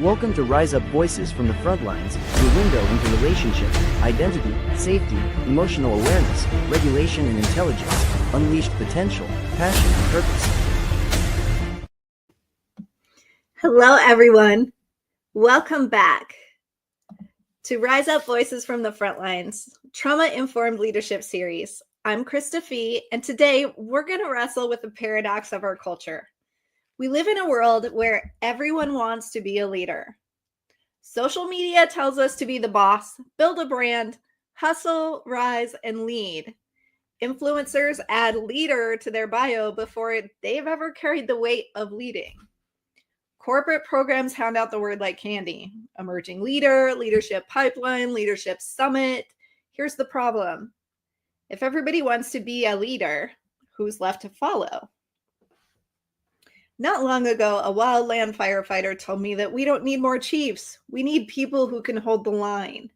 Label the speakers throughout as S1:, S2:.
S1: Welcome to Rise Up Voices from the Front Lines, your window into relationships, identity, safety, emotional awareness, regulation and intelligence, unleashed potential, passion and purpose.
S2: Hello, everyone. Welcome back to Rise Up Voices from the Front Lines, Trauma-Informed Leadership Series. I'm Krista Fee, and today we're going to wrestle with the paradox of our culture. We live in a world where everyone wants to be a leader. Social media tells us to be the boss, build a brand, hustle, rise, and lead. Influencers add leader to their bio before they've ever carried the weight of leading. Corporate programs hand out the word like candy. Emerging leader, leadership pipeline, leadership summit. Here's the problem. If everybody wants to be a leader, who's left to follow? Not long ago, a wildland firefighter told me that we don't need more chiefs. We need people who can hold the line.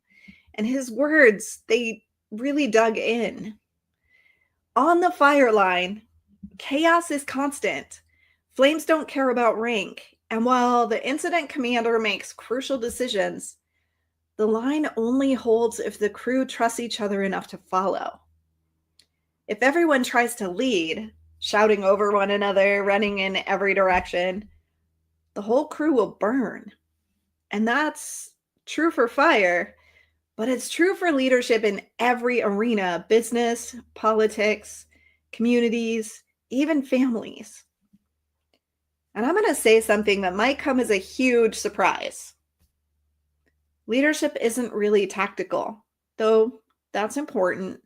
S2: And his words, they really dug in. On the fire line, chaos is constant. Flames don't care about rank. And while the incident commander makes crucial decisions, the line only holds if the crew trusts each other enough to follow. If everyone tries to lead, shouting over one another, running in every direction, the whole crew will burn. And that's true for fire, but it's true for leadership in every arena: business, politics, communities, even families. And I'm going to say something that might come as a huge surprise. Leadership isn't really tactical, though that's important.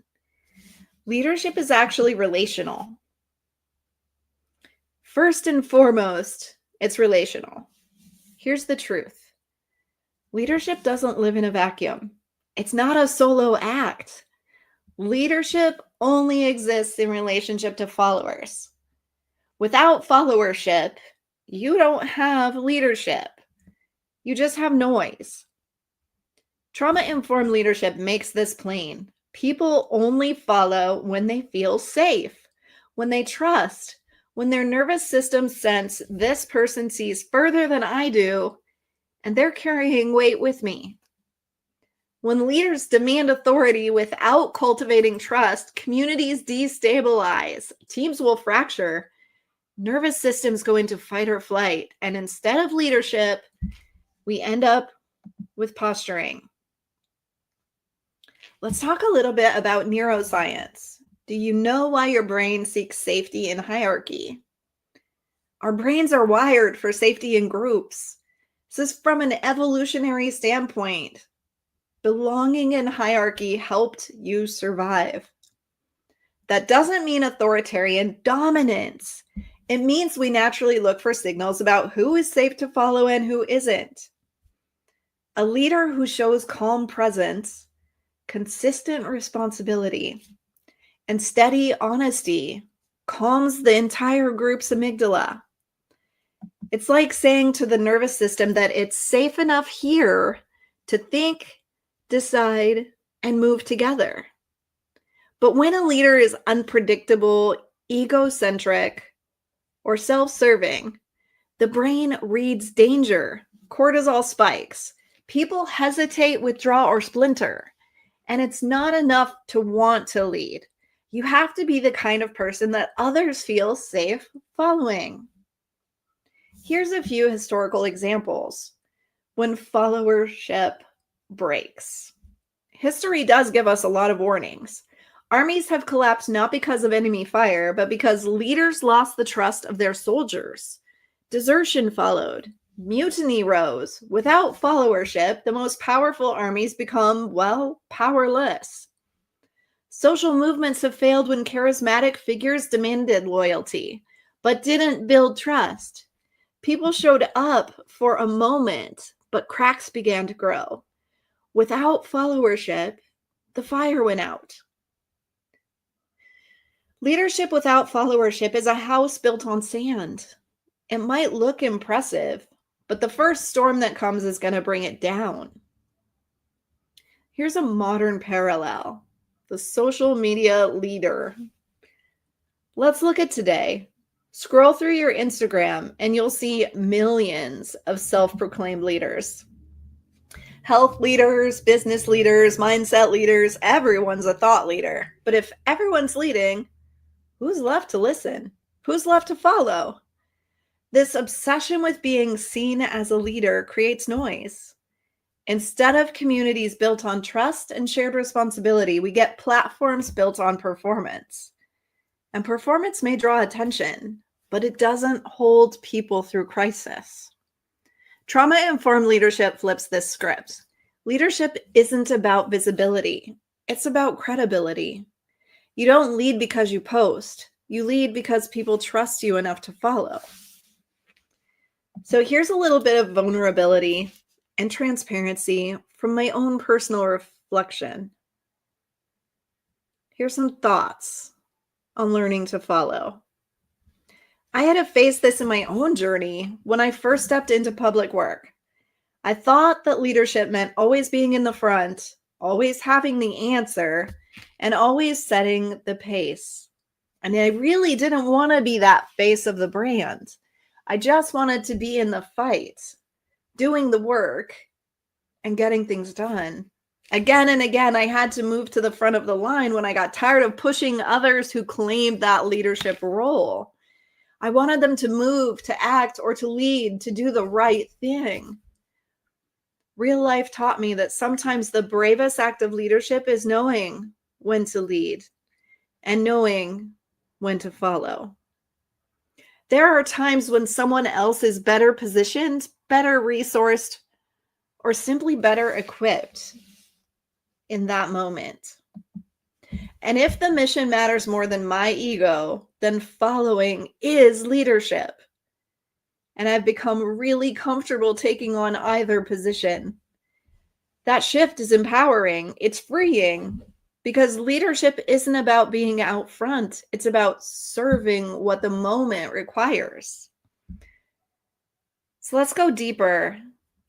S2: Leadership is actually relational. First and foremost, it's relational. Here's the truth. Leadership doesn't live in a vacuum. It's not a solo act. Leadership only exists in relationship to followers. Without followership, you don't have leadership. You just have noise. Trauma-informed leadership makes this plain. People only follow when they feel safe, when they trust, when their nervous system sense this person sees further than I do, and they're carrying weight with me. When leaders demand authority without cultivating trust, communities destabilize, teams will fracture, nervous systems go into fight or flight, and instead of leadership, we end up with posturing. Let's talk a little bit about neuroscience. Do you know why your brain seeks safety in hierarchy? Our brains are wired for safety in groups. This is from an evolutionary standpoint. Belonging in hierarchy helped you survive. That doesn't mean authoritarian dominance. It means we naturally look for signals about who is safe to follow and who isn't. A leader who shows calm presence, consistent responsibility, and steady honesty calms the entire group's amygdala. It's like saying to the nervous system that it's safe enough here to think, decide, and move together. But when a leader is unpredictable, egocentric, or self-serving, the brain reads danger, cortisol spikes, people hesitate, withdraw, or splinter. And it's not enough to want to lead. You have to be the kind of person that others feel safe following. Here's a few historical examples when followership breaks. History does give us a lot of warnings. Armies have collapsed not because of enemy fire, but because leaders lost the trust of their soldiers. Desertion followed. Mutiny rose. Without followership, the most powerful armies become, well, powerless. Social movements have failed when charismatic figures demanded loyalty, but didn't build trust. People showed up for a moment, but cracks began to grow. Without followership, the fire went out. Leadership without followership is a house built on sand. It might look impressive, but the first storm that comes is going to bring it down. Here's a modern parallel: the social media leader. Let's look at today. Scroll through your Instagram and you'll see millions of self-proclaimed leaders. Health leaders, business leaders, mindset leaders, everyone's a thought leader. But if everyone's leading, who's left to listen? Who's left to follow? This obsession with being seen as a leader creates noise. Instead of communities built on trust and shared responsibility, we get platforms built on performance. And performance may draw attention, but it doesn't hold people through crisis. Trauma-informed leadership flips this script. Leadership isn't about visibility. It's about credibility. You don't lead because you post. You lead because people trust you enough to follow. So here's a little bit of vulnerability and transparency from my own personal reflection. Here's some thoughts on learning to follow. I had to face this in my own journey when I first stepped into public work. I thought that leadership meant always being in the front, always having the answer, and always setting the pace. And I really didn't want to be that face of the brand. I just wanted to be in the fight, doing the work, and getting things done. Again and again, I had to move to the front of the line when I got tired of pushing others who claimed that leadership role. I wanted them to move, to act, or to lead, to do the right thing. Real life taught me that sometimes the bravest act of leadership is knowing when to lead and knowing when to follow. There are times when someone else is better positioned, better resourced, or simply better equipped in that moment. And if the mission matters more than my ego, then following is leadership. And I've become really comfortable taking on either position. That shift is empowering. It's freeing because leadership isn't about being out front. It's about serving what the moment requires. So let's go deeper.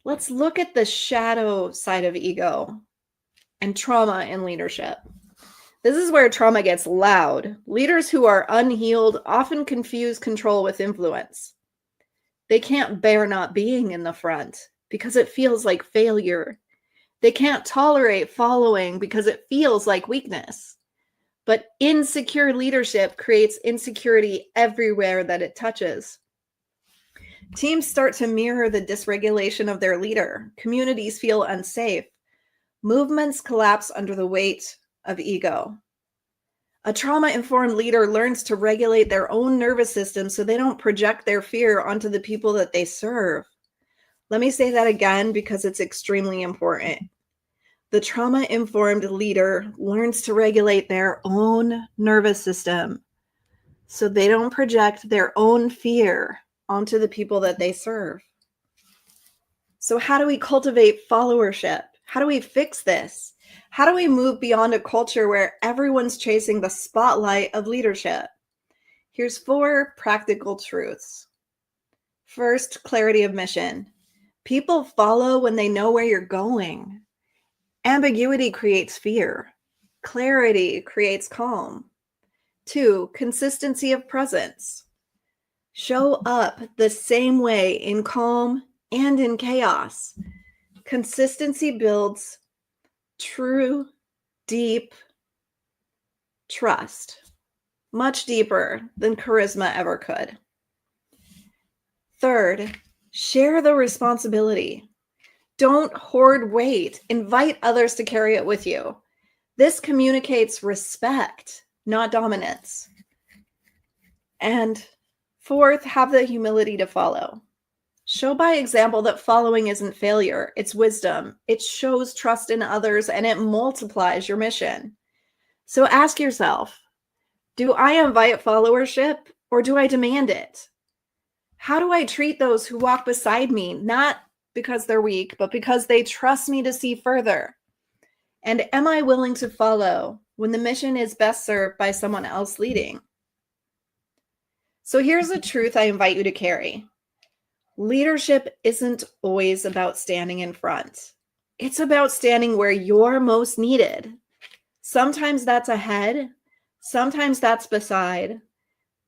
S2: Let's look at the shadow side of ego and trauma in leadership. This is where trauma gets loud. Leaders who are unhealed often confuse control with influence. They can't bear not being in the front because it feels like failure. They can't tolerate following because it feels like weakness. But insecure leadership creates insecurity everywhere that it touches. Teams start to mirror the dysregulation of their leader. Communities feel unsafe. Movements collapse under the weight of ego. A trauma-informed leader learns to regulate their own nervous system so they don't project their fear onto the people that they serve. Let me say that again because it's extremely important. The trauma-informed leader learns to regulate their own nervous system so they don't project their own fear onto the people that they serve. So how do we cultivate followership? How do we fix this? How do we move beyond a culture where everyone's chasing the spotlight of leadership? Here's 4 practical truths. First, clarity of mission. People follow when they know where you're going. Ambiguity creates fear. Clarity creates calm. 2, consistency of presence. Show up the same way in calm and in chaos. Consistency builds true, deep trust, much deeper than charisma ever could. Third, share the responsibility. Don't hoard weight. Invite others to carry it with you. This communicates respect, not dominance. And fourth, have the humility to follow. Show by example that following isn't failure, it's wisdom. It shows trust in others and it multiplies your mission. So ask yourself, do I invite followership or do I demand it? How do I treat those who walk beside me, not because they're weak, but because they trust me to see further? And am I willing to follow when the mission is best served by someone else leading? So here's a truth I invite you to carry. Leadership isn't always about standing in front. It's about standing where you're most needed. Sometimes that's ahead. Sometimes that's beside.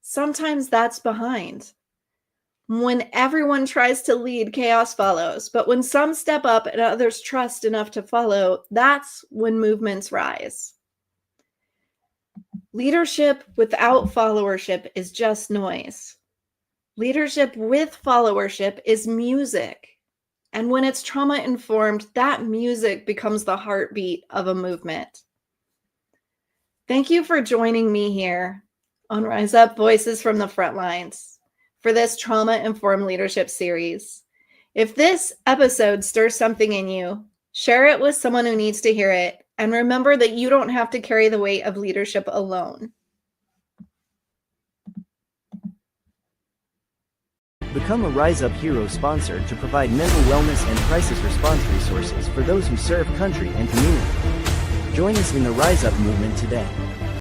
S2: Sometimes that's behind. When everyone tries to lead, chaos follows. But when some step up and others trust enough to follow, that's when movements rise. Leadership without followership is just noise. Leadership with followership is music. And when it's trauma-informed, that music becomes the heartbeat of a movement. Thank you for joining me here on Rise Up Voices from the Front Lines for this trauma-informed leadership series. If this episode stirs something in you, share it with someone who needs to hear it, and remember that you don't have to carry the weight of leadership alone.
S1: Become a Rise Up Hero sponsor to provide mental wellness and crisis response resources for those who serve country and community. Join us in the Rise Up movement today.